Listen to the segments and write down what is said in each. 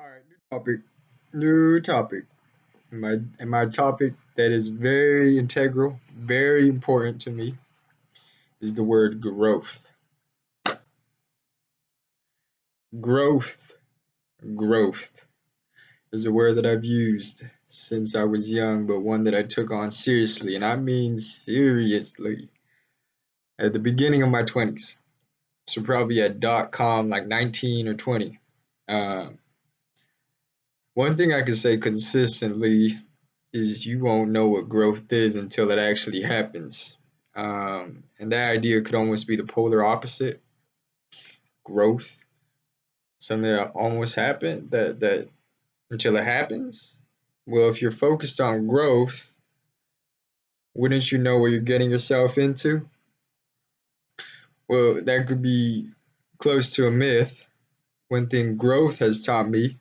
All right, new topic. New topic. And my topic that is very integral, very important to me is the word growth. Growth. Growth is a word that I've used since I was young, but one that I took on seriously, and I mean seriously, at the beginning of my 20s. So probably at dot com, like 19 or 20. Um, One thing I can say consistently is you won't know what growth is until it actually happens. And that idea could almost be the polar opposite. Growth, something that almost happened, that until it happens. Well, if you're focused on growth, wouldn't you know what you're getting yourself into? Well, that could be close to a myth. One thing growth has taught me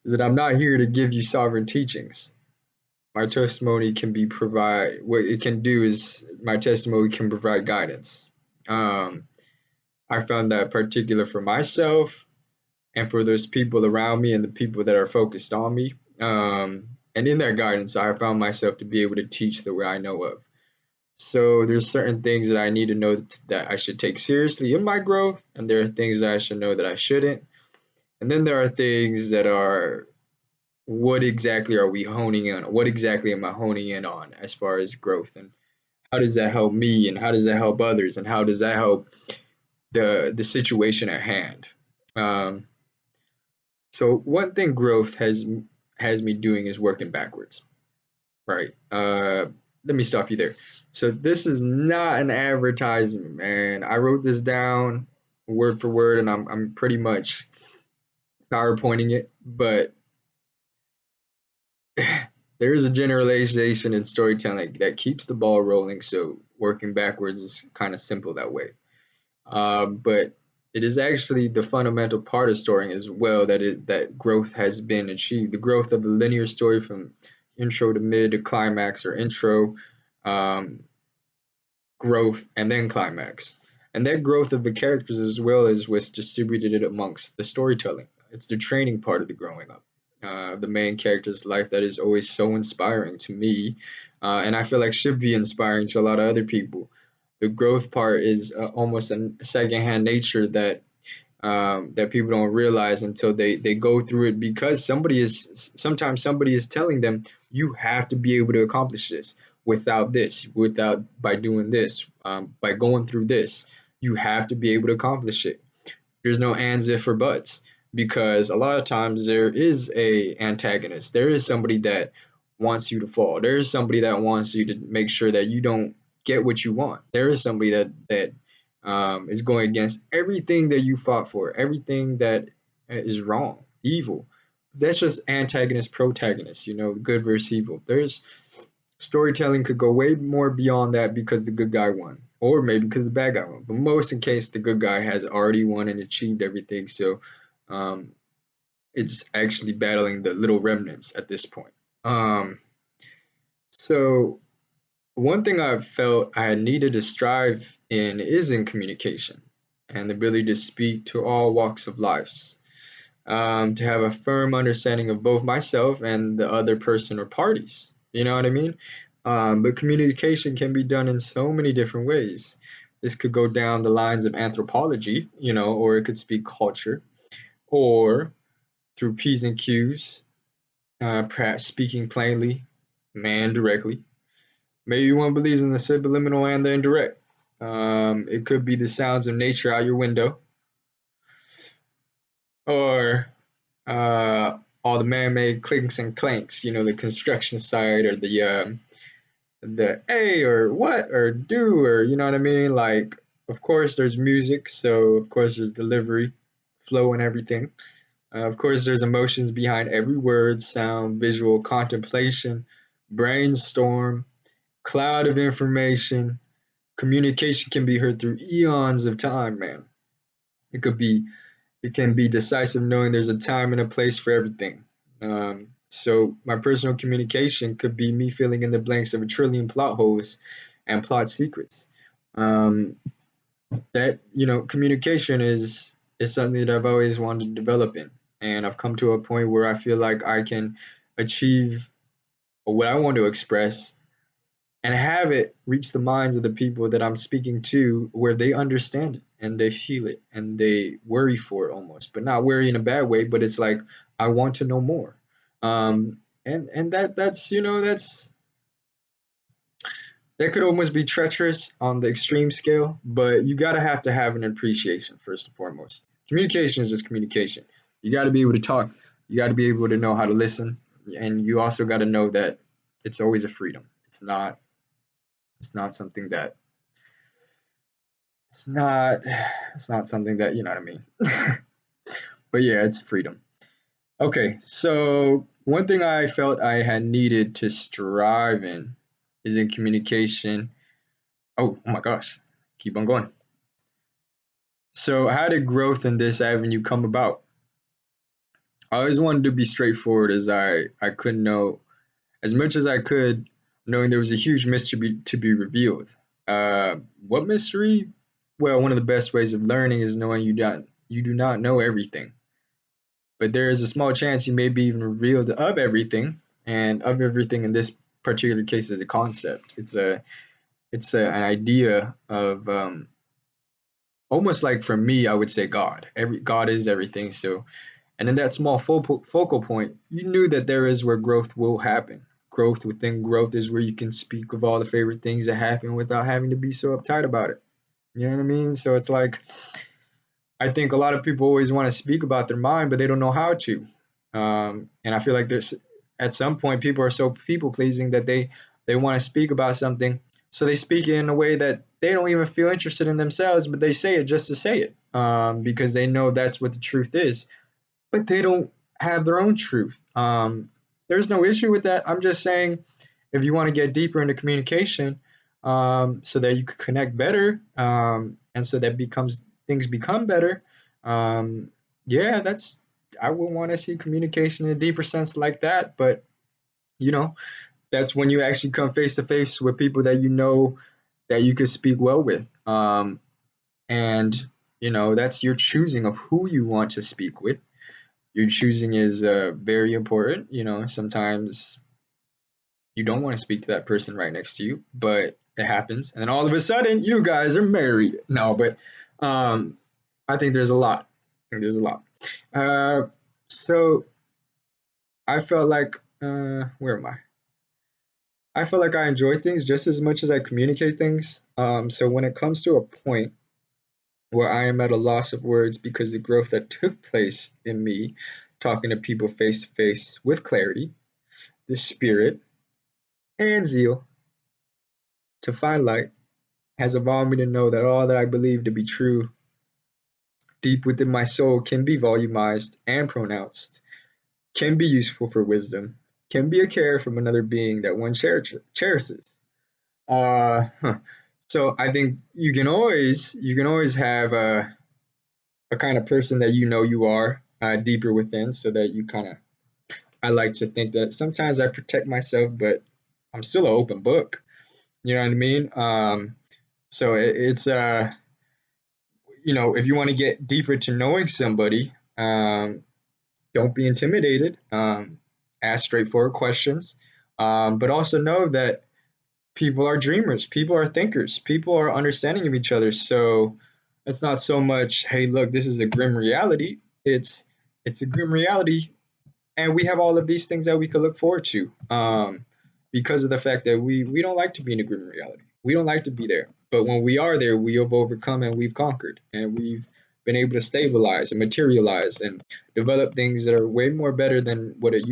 is that I'm not here to give you sovereign teachings. My testimony can be provide what it can do is my testimony can provide guidance. Um, I found that particular for myself and for those people around me and the people that are focused on me. And in that guidance, I found myself to be able to teach the way I know of. So there's certain things that I need to know that I should take seriously in my growth, and there are things that I should know that I shouldn't. And then there are things that are what exactly are we honing in on? What exactly am I honing in on as far as growth? And how does that help me? And how does that help others? And how does that help the situation at hand? Um, so one thing growth has me doing is working backwards, right? Let me stop you there. So this is not an advertisement, man. I wrote this down word for word, and I'm pretty much PowerPointing it, but there is a generalization in storytelling that keeps the ball rolling. So working backwards is kind of simple that way. But it is actually the fundamental part of storytelling as well that growth has been achieved. The growth of the linear story from intro to mid to climax or intro, um, growth, and then climax. And that growth of the characters as well is what's distributed amongst the storytelling. It's the training part of the growing up. The main character's life that is always so inspiring to me, and I feel like should be inspiring to a lot of other people. The growth part is almost a secondhand nature that people don't realize until they go through it because somebody is telling them you have to be able to accomplish this without by doing this by going through this you have to be able to accomplish it. There's no ands if or buts because a lot of times there is a antagonist. There is somebody that wants you to fall. There is somebody that wants you to make sure that you don't get what you want. There is somebody that is going against everything that you fought for, everything that is wrong, evil. That's just antagonist, protagonist, good versus evil. There's storytelling could go way more beyond that because the good guy won, or maybe because the bad guy won. But most in case the good guy has already won and achieved everything, so um, it's actually battling the little remnants at this point. Um, so one thing I've felt I needed to strive in is in communication and the ability to speak to all walks of life, to have a firm understanding of both myself and the other person or parties. You know what I mean? But communication can be done in so many different ways. This could go down the lines of anthropology, or it could speak culture, or through P's and Q's, perhaps speaking plainly, man directly. Maybe one believes in the subliminal and the indirect. It could be the sounds of nature out your window, or all the man-made clinks and clanks, the construction site or the a or what or do or you know what I mean. Like, of course, there's music, so of course there's delivery, flow, and everything. Of course, there's emotions behind every word, sound, visual, contemplation, brainstorm, cloud of information. Communication can be heard through eons of time, man. It could be it can be decisive knowing there's a time and a place for everything. So my personal communication could be me filling in the blanks of a trillion plot holes and plot secrets. Um, that communication is something that I've always wanted to develop in, and I've come to a point where I feel like I can achieve what I want to express and have it reach the minds of the people that I'm speaking to where they understand it and they feel it and they worry for it almost, but not worry in a bad way, but it's like I want to know more. And that's that could almost be treacherous on the extreme scale, but you gotta have to have an appreciation first and foremost. Communication is just communication. You gotta be able to talk. You gotta be able to know how to listen, and you also gotta know that it's always a freedom. It's not something that it's not it's not something that you know what I mean. But yeah, it's freedom. Okay, so one thing I felt I had needed to strive in is in communication. Oh my gosh, keep on going. So, how did growth in this avenue come about? I always wanted to be straightforward as I couldn't know as much as I could, knowing there was a huge mystery to be revealed. What mystery? Well, one of the best ways of learning is knowing you do not know everything, but there is a small chance you may be even revealed of everything, and of everything in this particular case is a concept. An idea of almost like for me, I would say God. Every God is everything. So, and in that small focal point, you knew that there is where growth will happen. Growth within growth is where you can speak of all the favorite things that happen without having to be so uptight about it. You know what I mean? So it's like I think a lot of people always want to speak about their mind, but they don't know how to. And I feel like there's at some point people are so people pleasing that they want to speak about something, so they speak it in a way that they don't even feel interested in themselves, but they say it just to say it, because they know that's what the truth is, but they don't have their own truth. There's no issue with that. I'm just saying, if you want to get deeper into communication, so that you could connect better, and so that becomes things become better. Um, yeah, that's I would want to see communication in a deeper sense like that. But you know, that's when you actually come face to face with people that you know that you could speak well with. And that's your choosing of who you want to speak with. Your choosing is very important. Sometimes you don't want to speak to that person right next to you, but it happens, and then all of a sudden, you guys are married. No, but um, I think there's a lot. I think there's a lot. Uh, so I felt like, where am I? I feel like I enjoy things just as much as I communicate things. So when it comes to a point where I am at a loss of words because the growth that took place in me talking to people face to face with clarity, the spirit, and zeal to find light has evolved me to know that all that I believe to be true deep within my soul can be volumized and pronounced, can be useful for wisdom, can be a care from another being that one cherishes. Huh. So I think you can always have a kind of person that you know you are deeper within, so that you kind of. I like to think that sometimes I protect myself, but I'm still an open book. You know what I mean? So it's if you want to get deeper to knowing somebody, don't be intimidated. Ask straightforward questions, but also know that people are dreamers, people are thinkers, people are understanding of each other. So it's not so much, hey, look, this is a grim reality. It's a grim reality, and we have all of these things that we could look forward to, because of the fact that we don't like to be in a grim reality. We don't like to be there, but when we are there, we have overcome and we've conquered, and we've been able to stabilize and materialize and develop things that are way more better than what it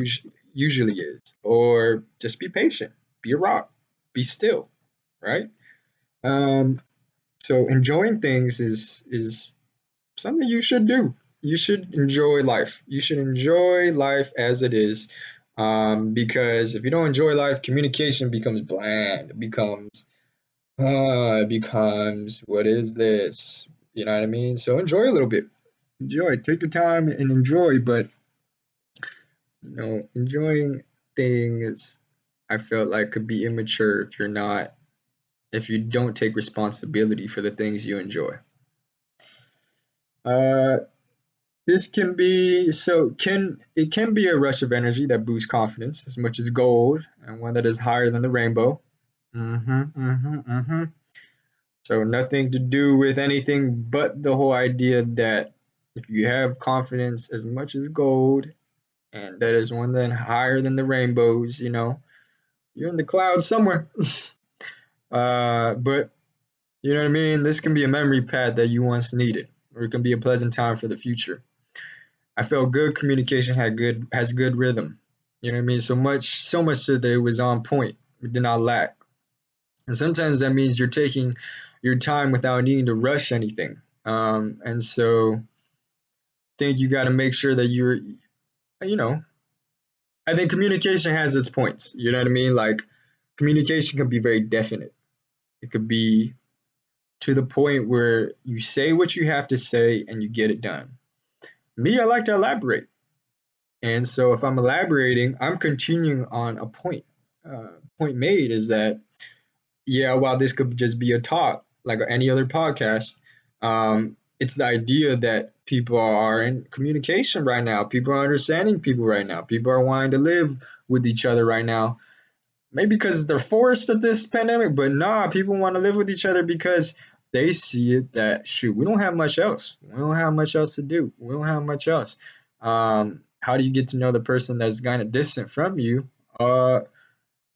usually is. Or just be patient, be a rock, be still, right? Um, so enjoying things is something you should do. You should enjoy life. You should enjoy life as it is. Because if you don't enjoy life, communication becomes bland. It becomes, what is this? You know what I mean? So enjoy a little bit. Enjoy. Take your time and enjoy. But, enjoying things, I felt like could be immature if you don't take responsibility for the things you enjoy. Uh, This can be so can it can be a rush of energy that boosts confidence as much as gold and one that is higher than the rainbow. Mm-hmm. So nothing to do with anything but the whole idea that if you have confidence as much as gold and that is one that higher than the rainbows, you're in the clouds somewhere. But you know what I mean? This can be a memory pad that you once needed, or it can be a pleasant time for the future. I felt good communication has good rhythm. You know what I mean? So much so that it was on point. It did not lack. And sometimes that means you're taking your time without needing to rush anything. And so I think you got to make sure that you know, I think communication has its points. You know what I mean? Like communication can be very definite. It could be to the point where you say what you have to say and you get it done. Me, I like to elaborate. And so if I'm elaborating, I'm continuing on a point. Point made is that, yeah, while this could just be a talk like any other podcast, it's the idea that people are in communication right now. People are understanding people right now. People are wanting to live with each other right now. Maybe because they're forced of this pandemic, but nah, people want to live with each other because they see it that shoot, we don't have much else. We don't have much else to do. We don't have much else. How do you get to know the person that's kind of distant from you? Uh,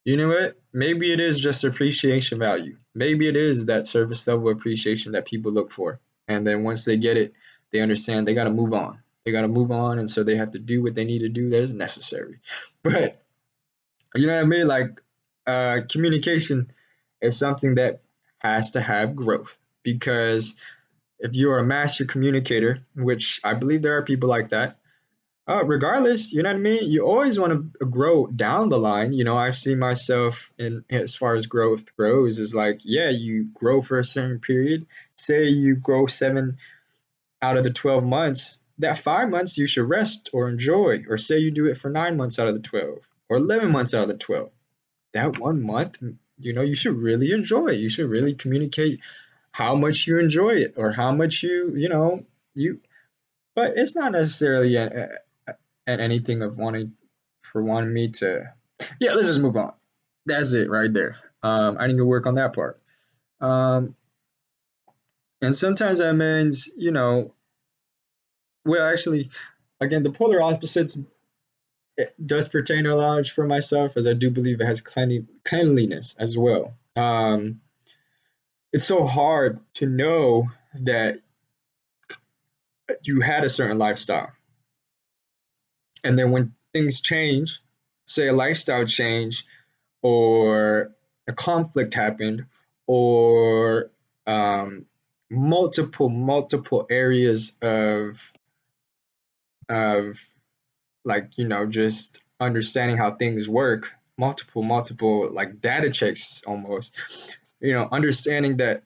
you know what? Maybe it is just appreciation value. Maybe it is that surface level appreciation that people look for. And then once they get it, they understand they got to move on. They got to move on. And so they have to do what they need to do that is necessary. But you know what I mean? Like, communication is something that has to have growth because if you're a master communicator, which I believe there are people like that, regardless, you know what I mean? You always want to grow down the line. I've seen myself in as far as growth grows is like, yeah, you grow for a certain period. Say you grow 7 out of the 12 months, that 5 months you should rest or enjoy. Or say you do it for 9 months out of the 12 or 11 months out of the 12. That 1 month, you should really enjoy it. You should really communicate how much you enjoy it or how much you, but it's not necessarily and anything of wanting me to. Yeah, let's just move on. That's it right there. I need to work on that part. Um, and sometimes that means, well, actually, again, the polar opposites it does pertain to knowledge for myself, as I do believe it has cleanliness as well. It's so hard to know that you had a certain lifestyle, and then when things change, say a lifestyle change or a conflict happened or multiple areas of like just understanding how things work, multiple like data checks almost, understanding that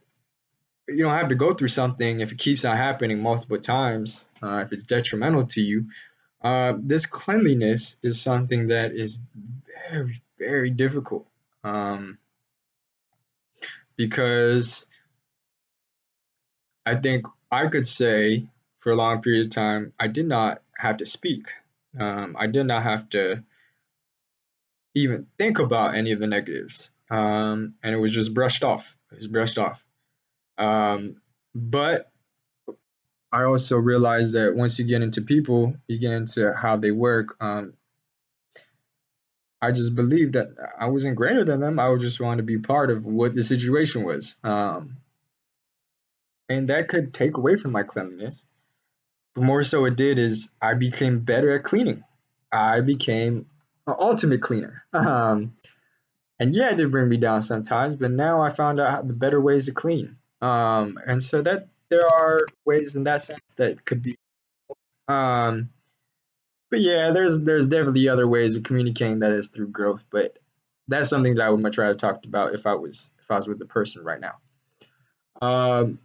you don't have to go through something if it keeps on happening multiple times, if it's detrimental to you. This cleanliness is something that is very very difficult, um, because I think I could say for a long period of time, I did not have to speak. I did not have to even think about any of the negatives. And it was just brushed off. It was brushed off. But I also realized that once you get into people, you get into how they work. I just believed that I wasn't greater than them. I would just want to be part of what the situation was. And that could take away from my cleanliness. But more so, it did is I became better at cleaning. I became an ultimate cleaner. And yeah, it did bring me down sometimes, but now I found out the better ways to clean. And so that there are ways in that sense that could be. Um, but yeah, there's definitely other ways of communicating that is through growth. But that's something that I would much rather talk about if I was with the person right now. Um,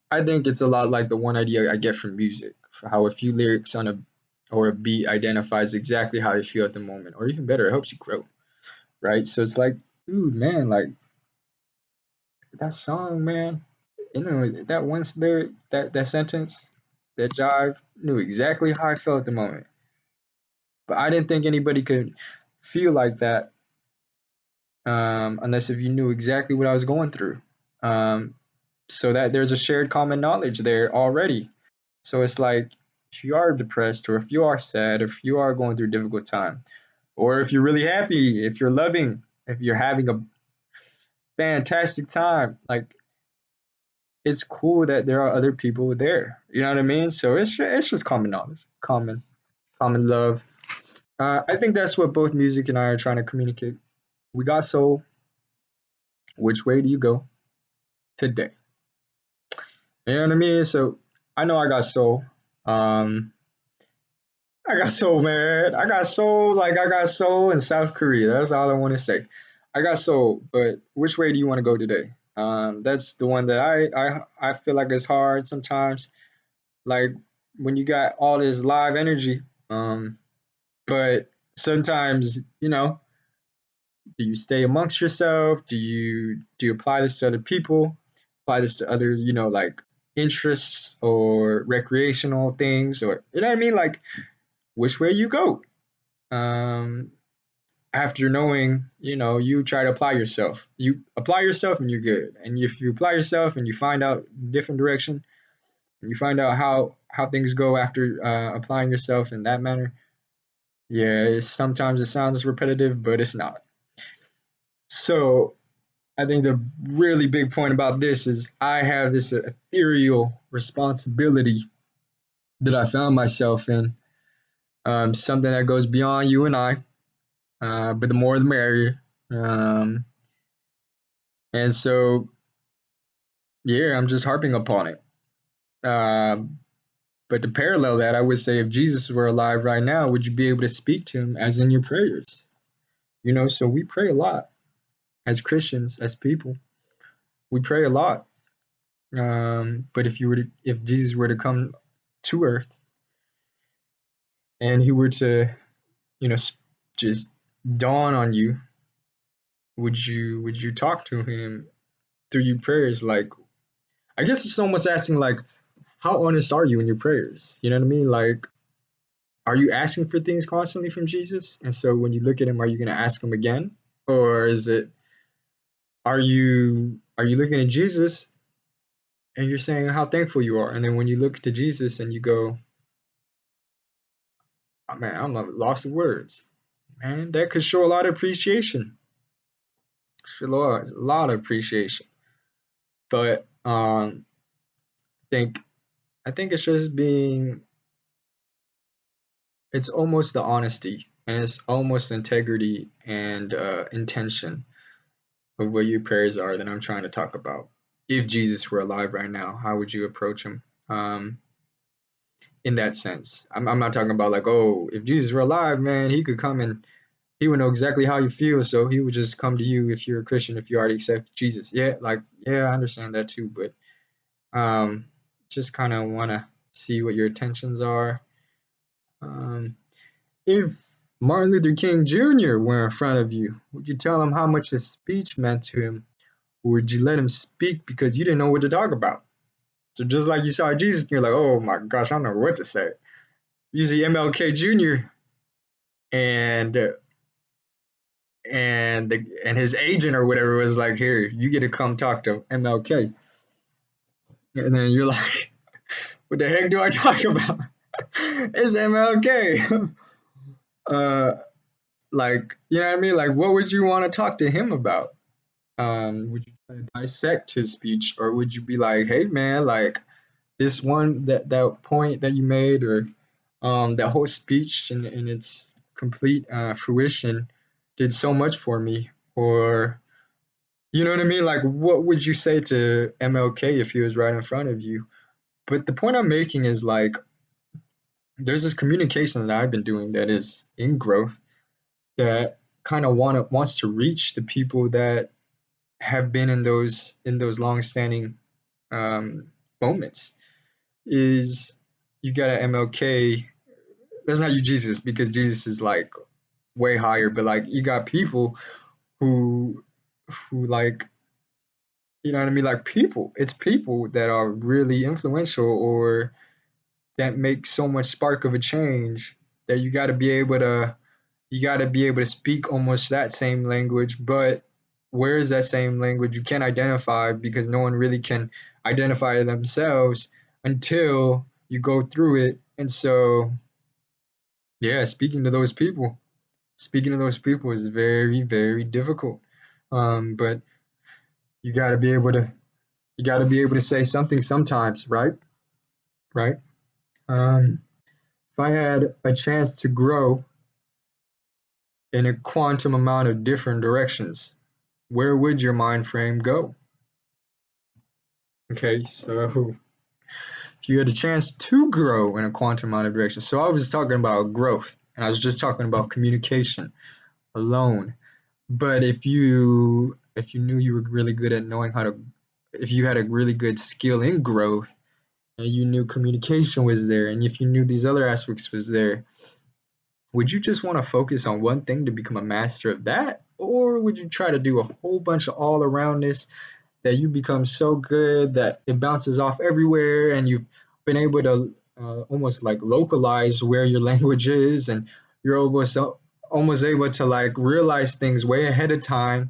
I think it's a lot like the one idea I get from music, for how a few lyrics on a or a beat identifies exactly how you feel at the moment, or even better, it helps you grow, right? So it's like, dude, man, like that song, man, that one lyric, that sentence, that jive, knew exactly how I felt at the moment. But I didn't think anybody could feel like that unless if you knew exactly what I was going through. Um, so that there's a shared common knowledge there already. So it's like if you are depressed or if you are sad, if you are going through a difficult time, or if you're really happy, if you're loving, if you're having a fantastic time, like it's cool that there are other people there. You know what I mean? So it's just common knowledge, common love. I think that's what both music and I are trying to communicate. We got soul. Which way do you go today? You know what I mean? So I know I got soul. Um, I got soul, man. I got soul. Like I got soul in South Korea. That's all I want to say. I got soul, but which way do you want to go today? That's the one that I feel like it's hard sometimes. Like when you got all this live energy, but sometimes do you stay amongst yourself? Do you apply this to other people? Apply this to others, like interests or recreational things, or you know what I mean? Like which way you go. Um, After knowing, you try to apply yourself. You apply yourself and you're good. And if you apply yourself and you find out different direction, and you find out how things go after applying yourself in that manner, yeah, sometimes it sounds repetitive, but it's not. So I think the really big point about this is I have this ethereal responsibility that I found myself in, something that goes beyond you and I, but the more the merrier. Um, and so, yeah, I'm just harping upon it. Um, but to parallel that, I would say if Jesus were alive right now, would you be able to speak to him as in your prayers? So we pray a lot as Christians, as people. We pray a lot. But if Jesus were to come to Earth and he were to, you know, just dawn on you, would you talk to him through your prayers? Like, I guess it's almost asking like, how honest are you in your prayers? You know what I mean? Like, are you asking for things constantly from Jesus? And so when you look at him, are you going to ask him again, or is it are you looking at Jesus and you're saying how thankful you are, and then when you look to Jesus and you go, oh, man, I'm lost of words, man, that could show a lot of appreciation, show a lot of appreciation. But think I think it's just it's almost the honesty and it's almost integrity and intention of what your prayers are that I'm trying to talk about. If Jesus were alive right now, how would you approach him? In that sense, I'm not talking about like, oh, if Jesus were alive, man, he could come and he would know exactly how you feel, so he would just come to you if you're a Christian, if you already accept Jesus. Yeah, like, yeah, I understand that too, but um, just kind of want to see what your intentions are. Um, if Martin Luther King Jr. were in front of you, would you tell him how much his speech meant to him? Or would you let him speak because you didn't know what to talk about? So just like you saw Jesus, you're like, oh my gosh, I don't know what to say. You see MLK Jr. and and his agent or whatever was like, here, you get to come talk to MLK, and then you're like, what the heck do I talk about? It's MLK. uh, like, you know what I mean? Like, what would you want to talk to him about? Would you try to dissect his speech, or would you be like, hey man, like this one that point that you made, or that whole speech and its complete fruition did so much for me, or you know what I mean? Like, what would you say to MLK if he was right in front of you? But the point I'm making is like, there's this communication that I've been doing that is in growth that kind of wants to reach the people that have been in those long-standing um, moments. Is you got a MLK? That's not you, Jesus, because Jesus is like way higher. But like, you got people who like, you know what I mean? Like, people, it's people that are really influential or that make so much spark of a change that you got to be able to speak almost that same language, but where is that same language you can't identify because no one really can identify themselves until you go through it. And so, yeah, speaking to those people is very, very difficult. But you got to be able to, you got to be able to say something sometimes, right? Right. Um, if I had a chance to grow in a quantum amount of different directions, where would your mind frame go? Okay, so if you had a chance to grow in a quantum amount of directions, so I was talking about growth, and I was just talking about communication alone. But if you knew you were really good at knowing how to, if you had a really good skill in growth, and you knew communication was there, and if you knew these other aspects was there, would you just want to focus on one thing to become a master of that, or would you try to do a whole bunch of all aroundness that you become so good that it bounces off everywhere and you've been able to almost like localize where your language is, and you're almost able to like realize things way ahead of time,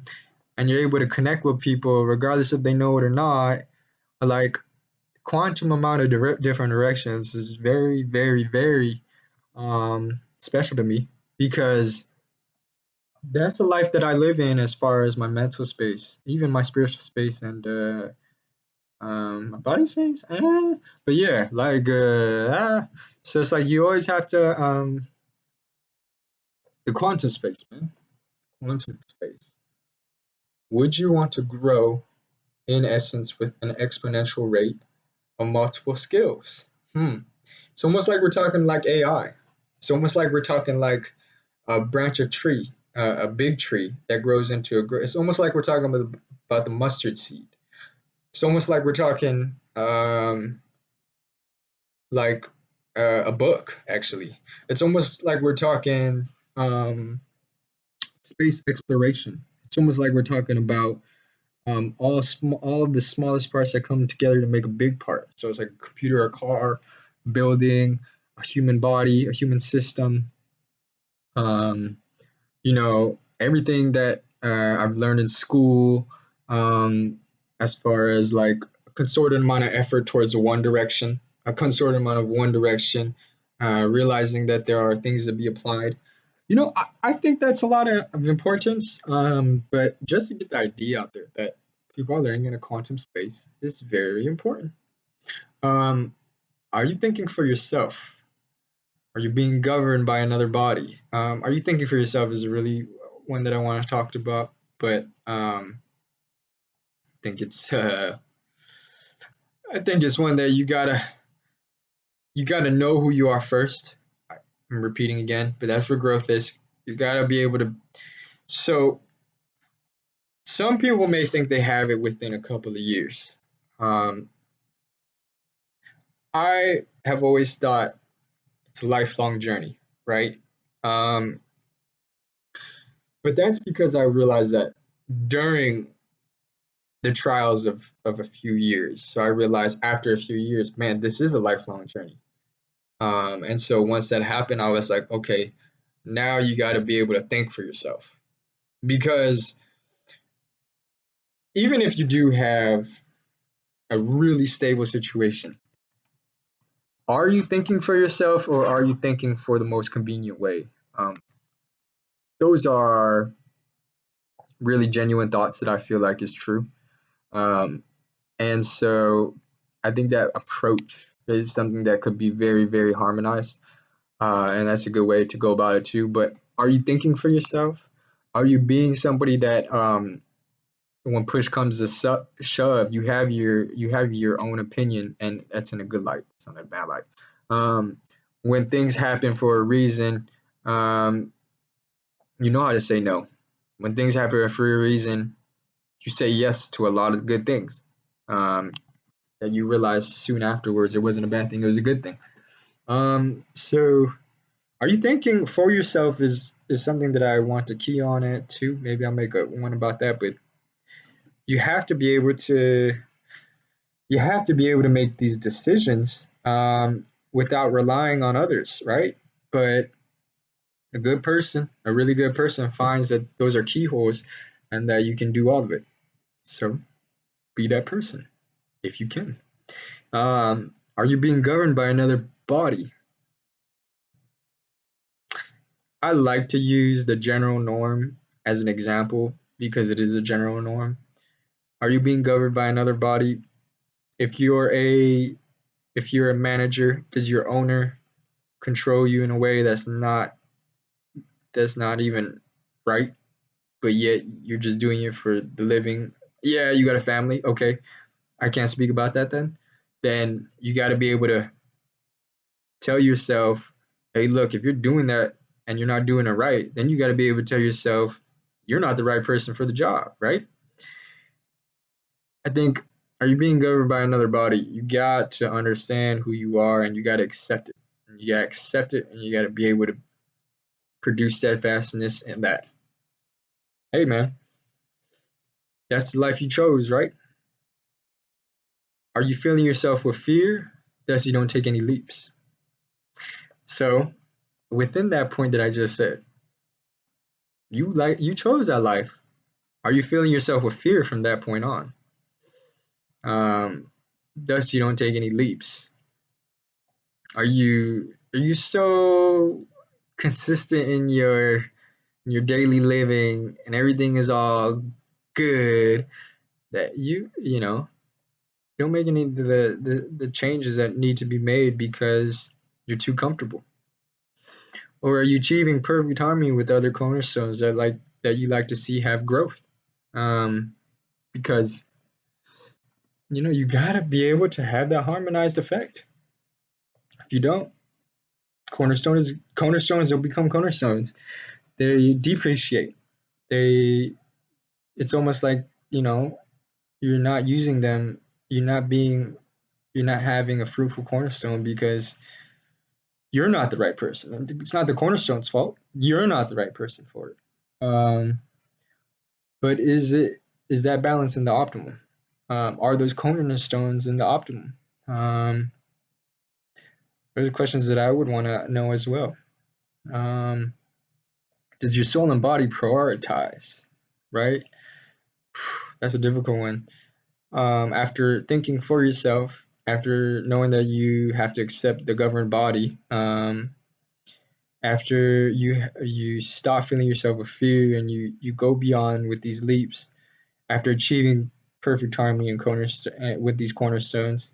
and you're able to connect with people regardless if they know it or not. Like quantum amount of different directions is very, very, very special to me because that's the life that I live in as far as my mental space, even my spiritual space, and my body space. But yeah, like so it's like you always have to the quantum space, man. Quantum space. Would you want to grow in essence with an exponential rate of multiple skills? It's almost like we're talking like AI. It's almost like we're talking like a branch of tree, a big tree that grows into a. It's almost like we're talking about the mustard seed. It's almost like we're talking like a book. Actually, it's almost like we're talking space exploration. It's almost like we're talking about all of the smallest parts that come together to make a big part. So it's like a computer, a car, a building, a human body, a human system. Um, Everything that I've learned in school, um, as far as like a concerted amount of effort towards one direction, a concerted amount of one direction, realizing that there are things to be applied. I think that's a lot of importance, but just to get the idea out there that people are learning in a quantum space is very important. Um, are you thinking for yourself? Are you being governed by another body? Are you thinking for yourself is really one that I want to talk about, but I think it's I think it's one that you gotta know who you are first. I'm repeating again, but that's where growth is. You gotta be able to. So some people may think they have it within a couple of years. Um, I have always thought it's a lifelong journey, right? Um, but that's because I realized that during the trials of a few years. So I realized after a few years, man, this is a lifelong journey. And so once that happened, I was like, okay, now you got to be able to think for yourself. Because even if you do have a really stable situation, are you thinking for yourself or are you thinking for the most convenient way? Um, those are really genuine thoughts that I feel like is true. Um, and so I think that approach is something that could be very, very harmonized. And that's a good way to go about it too. But are you thinking for yourself? Are you being somebody that when push comes to shove, you have your own opinion, and that's in a good light. It's not in a bad light. Um, when things happen for a reason, um, you know how to say no. When things happen for a reason, you say yes to a lot of good things. Um, that you realize soon afterwards it wasn't a bad thing; it was a good thing. So are you thinking for yourself is something that I want to key on it too? Maybe I'll make a one about that, but you have to be able to you have to be able to make these decisions. without relying on others, right? But a good person, a really good person, finds that those are keyholes and that you can do all of it. So be that person if you can. Are you being governed by another body? I like to use the general norm as an example because it is a general norm. Are you being governed by another body? If you're a if you're a manager, does your owner control you in a way that's not even right, but yet you're just doing it for the living? Yeah, you got a family. Okay, I can't speak about that then. Then you got to be able to tell yourself, hey, look, if you're doing that and you're not doing it right, then you got to be able to tell yourself you're not the right person for the job, right? I think, are you being governed by another body? You got to understand who you are and you got to accept it. And you got to accept it and you got to be able to produce steadfastness in that. Hey, man, that's the life you chose, right? Are you filling yourself with fear? Thus, you don't take any leaps. So, within that point that I just said, you chose that life. Are you filling yourself with fear from that point on? Thus, you don't take any leaps. Are you so consistent in your daily living and everything is all good that you don't make any of the changes that need to be made because you're too comfortable? Or are you achieving perfect harmony with other cornerstones that you like to see have growth? Um, because you gotta be able to have that harmonized effect. If you don't, cornerstones will become cornerstones. They depreciate. They It's almost like, you're not using them, you're not being you're not having a fruitful cornerstone because you're not the right person. And it's not the cornerstone's fault. You're not the right person for it. Um, but is that balance in the optimum? Are those cornerstones in the optimum? Um, those are questions that I would want to know as well. Um, does your soul and body prioritize? Right? That's a difficult one. After thinking for yourself, after knowing that you have to accept the governed body, after you stop feeling yourself with fear and you go beyond with these leaps, after achieving perfect harmony and with these cornerstones,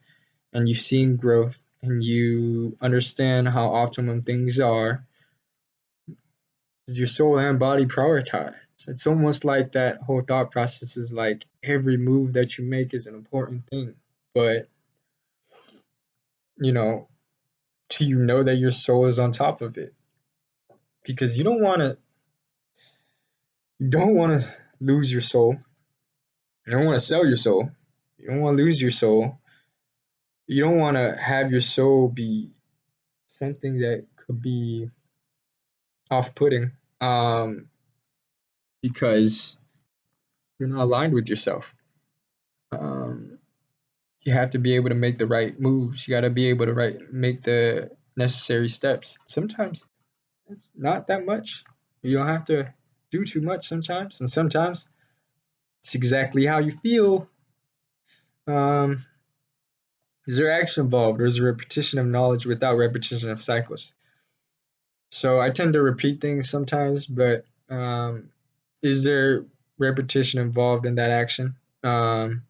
and you've seen growth and you understand how optimum things are, your soul and body prioritize. It's almost like that whole thought process is like every move that you make is an important thing, but you know, do you know that your soul is on top of it? Because you don't want to lose your soul. You don't want to sell your soul. You don't want to lose your soul. You don't want to have your soul be something that could be off-putting, um, because you're not aligned with yourself. Um, you have to be able to make the right moves. You got to be able to make the necessary steps. Sometimes it's not that much. You don't have to do too much sometimes, and sometimes it's exactly how you feel. Um, is there action involved, or is there repetition of knowledge without repetition of cycles? So I tend to repeat things sometimes, but is there repetition involved in that action? And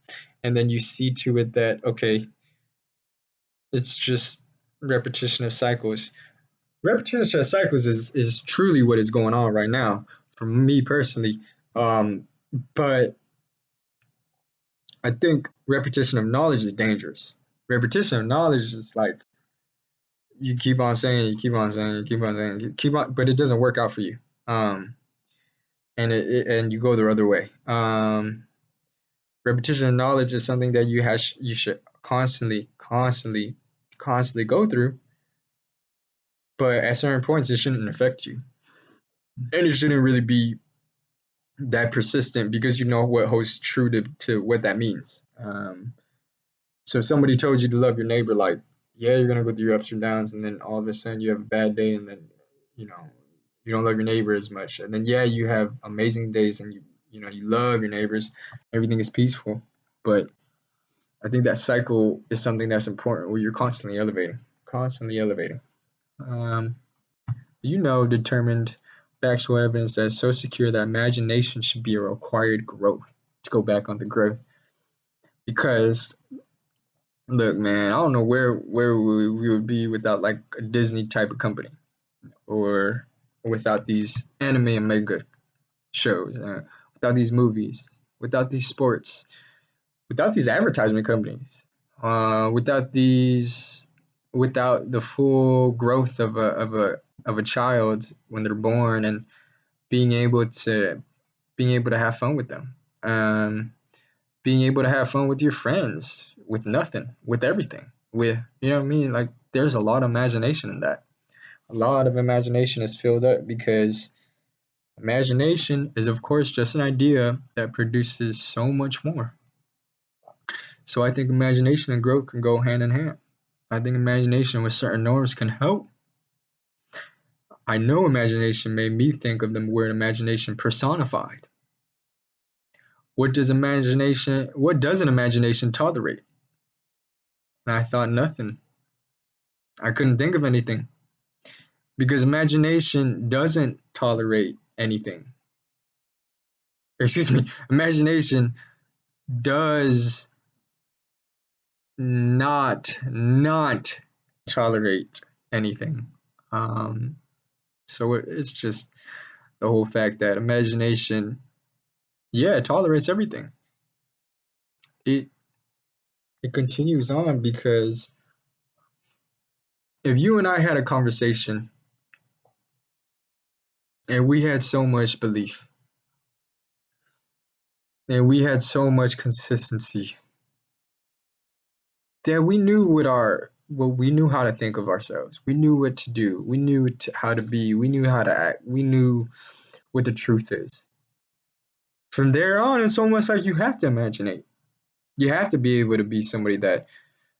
then you see to it that, okay, it's just repetition of cycles. Repetition of cycles is truly what is going on right now for me personally. Um, but I think repetition of knowledge is dangerous. Repetition of knowledge is like you keep on saying, you keep on saying, you keep on saying, you keep on, but it doesn't work out for you. Um, and you go the other way. Repetition of knowledge is something that you should constantly go through, but at certain points it shouldn't affect you, and it shouldn't really be that persistent because you know what holds true to what that means. So if somebody told you to love your neighbor like Yeah, you're gonna go through ups and downs, and then all of a sudden you have a bad day, and then you know you don't love your neighbor as much, and then yeah, you have amazing days, and you love your neighbors, everything is peaceful. But I think that cycle is something that's important, where you're constantly elevating. Um, determined factual evidence that is so secure that imagination should be a required growth. To go back on the growth, because look, man, I don't know where we would be without like a Disney type of company, or without these anime and manga shows, without these movies, without these sports, without these advertisement companies, without these, without the full growth of a child when they're born, and being able to being able to have fun with them, being able to have fun with your friends, with nothing, with everything, with what I mean. Like there's a lot of imagination in that. A lot of imagination is filled up because imagination is, of course, just an idea that produces so much more. So I think imagination and growth can go hand in hand. I think imagination with certain norms can help. I know imagination made me think of the word imagination personified. What does an imagination tolerate? And I thought nothing. I couldn't think of anything because imagination doesn't tolerate anything. Excuse me, imagination does not tolerate anything. Um, so it's just the whole fact that imagination, yeah, it tolerates everything. It it continues on because if you and I had a conversation and we had so much belief and we had so much consistency that we knew how to think of ourselves. We knew what to do. We knew how to be. We knew how to act. We knew what the truth is. From there on, it's almost like you have to imaginate. You have to be able to be somebody that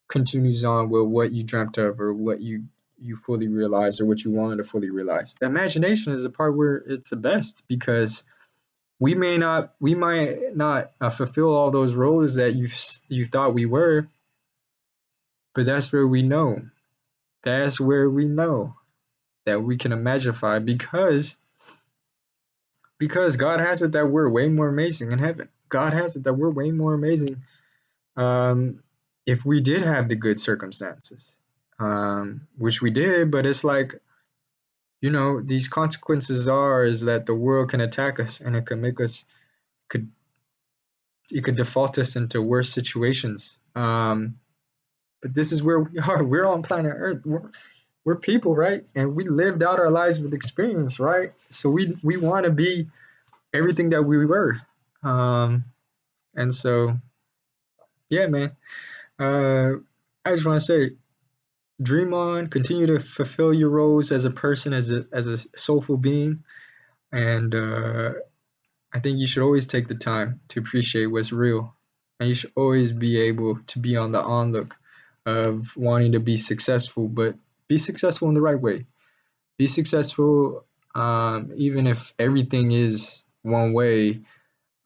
continues on with what you dreamt of, or what you fully realized, or what you wanted to fully realize. The imagination is the part where it's the best, because we might not fulfill all those roles that you thought we were, but that's where we know that we can imagify, because God has it that we're way more amazing in heaven. God has it that we're way more amazing, um, if we did have the good circumstances, which we did. But it's like, these consequences are is that the world can attack us, and it can make us could it could default us into worse situations. But this is where we are. We're on planet Earth. We're people, right? And we lived out our lives with experience, right? So we want to be everything that we were. Um, and so, yeah, man. Uh, I just want to say, dream on, continue to fulfill your roles as a person, as a soulful being, and I think you should always take the time to appreciate what's real, and you should always be able to be on the onlook of wanting to be successful, but be successful in the right way. Be successful, even if everything is one way.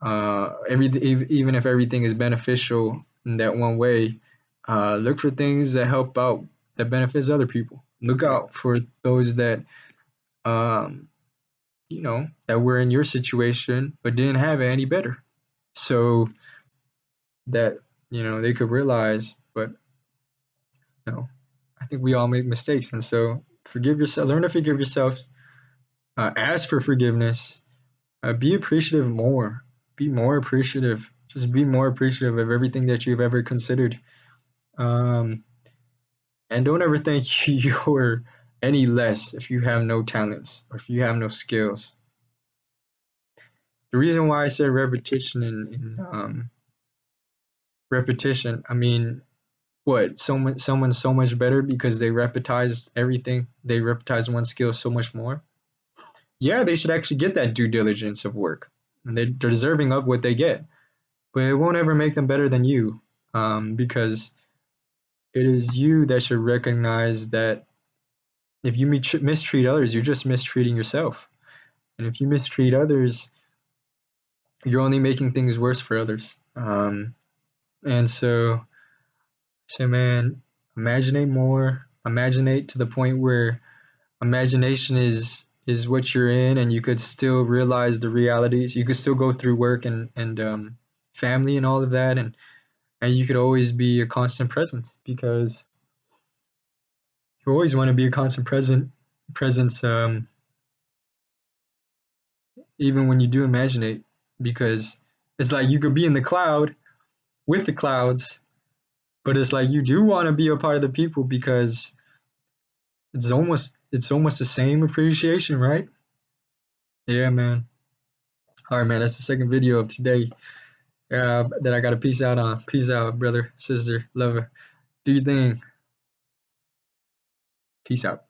Even if everything is beneficial in that one way, look for things that help out, that benefits other people. Look out for those that um, that were in your situation but didn't have it any better, so that they could realize. But you know, I think we all make mistakes, and so forgive yourself. Learn to forgive yourself. Ask for forgiveness. Be appreciative more. Be more appreciative. Just be more appreciative of everything that you've ever considered. Um, and don't ever think you're any less if you have no talents or if you have no skills. The reason why I said repetition and repetition, I mean, what, someone's so much better because they repetized everything. They repetized one skill so much more. Yeah, they should actually get that due diligence of work, and they're deserving of what they get. But it won't ever make them better than you, because It is you that should recognize that if you mistreat others, you're just mistreating yourself. And if you mistreat others, you're only making things worse for others. And so man, imaginate more. Imaginate to the point where imagination is what you're in, and you could still realize the realities. You could still go through work and family and all of that, and you could always be a constant presence because you always want to be a constant presence, even when you do imaginate, because it's like you could be in the cloud with the clouds, but it's like you do want to be a part of the people because it's almost the same appreciation, right? Yeah, man. All right, man. That's the second video of today. That I got to peace out on. Peace out, brother, sister, lover. Do your thing. Peace out.